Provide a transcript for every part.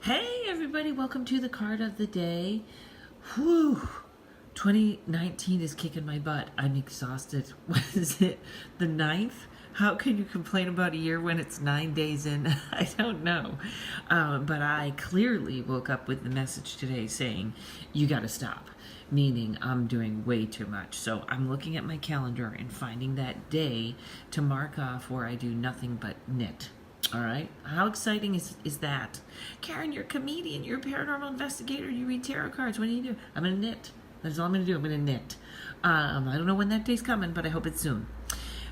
Hey everybody, welcome to the card of the day. Whew, 2019 is kicking my butt. I'm exhausted. What is it? The ninth? How can you complain about a year when it's 9 days in? I don't know. But I clearly woke up with the message today saying, you gotta stop. Meaning I'm doing way too much. So I'm looking at my calendar and finding that day to mark off where I do nothing but knit. All right. How exciting is that? Karen, you're a comedian. You're a paranormal investigator. You read tarot cards. What do you do? I'm going to knit. That's all I'm going to do. I'm going to knit. I don't know when that day's coming, but I hope it's soon.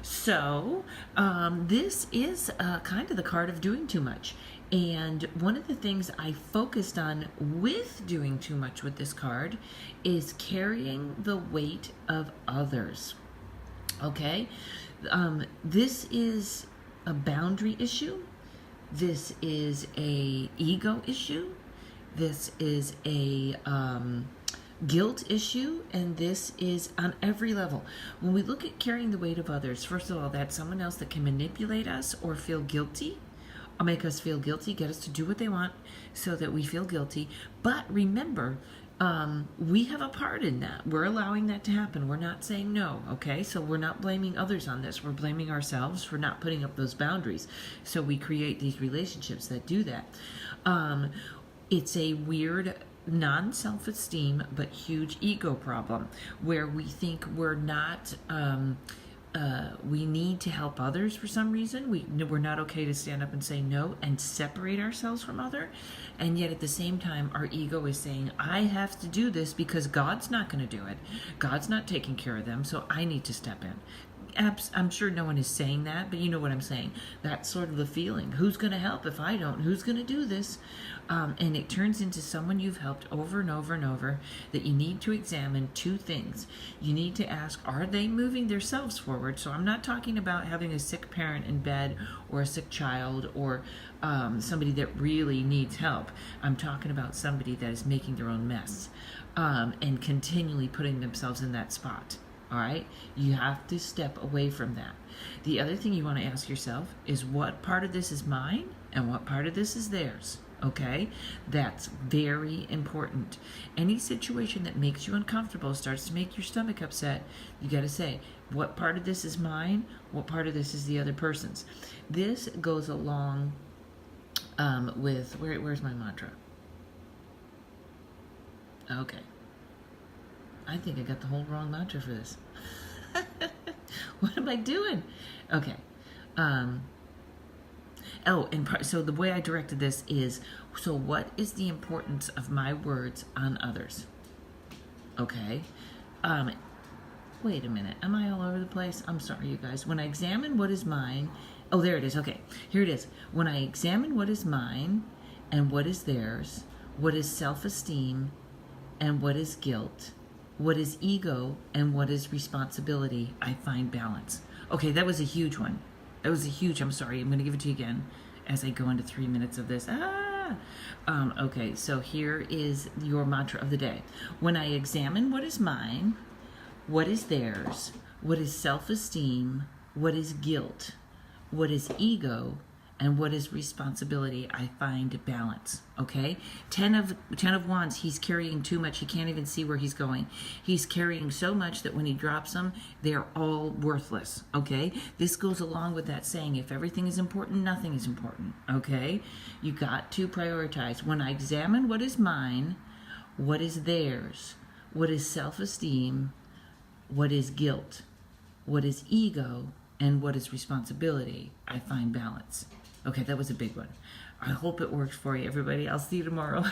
So, this is kind of the card of doing too much. And one of the things I focused on with doing too much with this card is carrying the weight of others. Okay? This is a boundary issue. This is a ego issue. This is a guilt issue, and this is on every level. When we look at carrying the weight of others, first of all, that's someone else that can manipulate us or feel guilty, or make us feel guilty, get us to do what they want so that we feel guilty. But remember, we have a part in that. We're allowing that to happen. We're not saying no, okay? So we're not blaming others on this. We're blaming ourselves for not putting up those boundaries. So we create these relationships that do that. It's a weird non-self-esteem but huge ego problem where we think we're not we need to help others for some reason. We're not okay to stand up and say no and separate ourselves from other, and yet at the same time our ego is saying I have to do this because God's not going to do it. God's not taking care of them, so I need to step in. I'm sure no one is saying that, but you know what I'm saying. That's sort of the feeling. Who's going to help if I don't? Who's going to do this? And it turns into someone you've helped over and over and over that you need to examine two things. You need to ask, are they moving themselves forward? So I'm not talking about having a sick parent in bed or a sick child or somebody that really needs help. I'm talking about somebody that is making their own mess and continually putting themselves in that spot. All right, you have to step away from that. The other thing you want to ask yourself is what part of this is mine and what part of this is theirs. Okay, that's very important. Any situation that makes you uncomfortable, starts to make your stomach upset, you got to say, what part of this is mine? What part of this is the other person's? This goes along with, where's my mantra? Okay. I think I got the whole wrong mantra for this. What am I doing? Okay. So the way I directed this is, so what is the importance of my words on others? Okay. Wait a minute. Am I all over the place? I'm sorry, you guys. When I examine what is mine, oh, there it is. Okay. Here it is. When I examine what is mine and what is theirs, what is self-esteem and what is guilt, what is ego and what is responsibility, I find balance. Okay, that was a huge one. I'm sorry, I'm going to give it to you again as I go into 3 minutes of this. Okay, so here is your mantra of the day. When I examine what is mine, what is theirs, what is self-esteem, what is guilt, what is ego, and what is responsibility, I find balance. Okay, 10 of wands, he's carrying too much. He can't even see where he's going. He's carrying so much that when he drops them, they're all worthless. Okay, this goes along with that saying, if everything is important, nothing is important. Okay, you got to prioritize. When I examine what is mine, what is theirs, what is self-esteem, what is guilt, what is ego, and what is responsibility, I find balance. Okay, that was a big one. I hope it works for you, everybody. I'll see you tomorrow.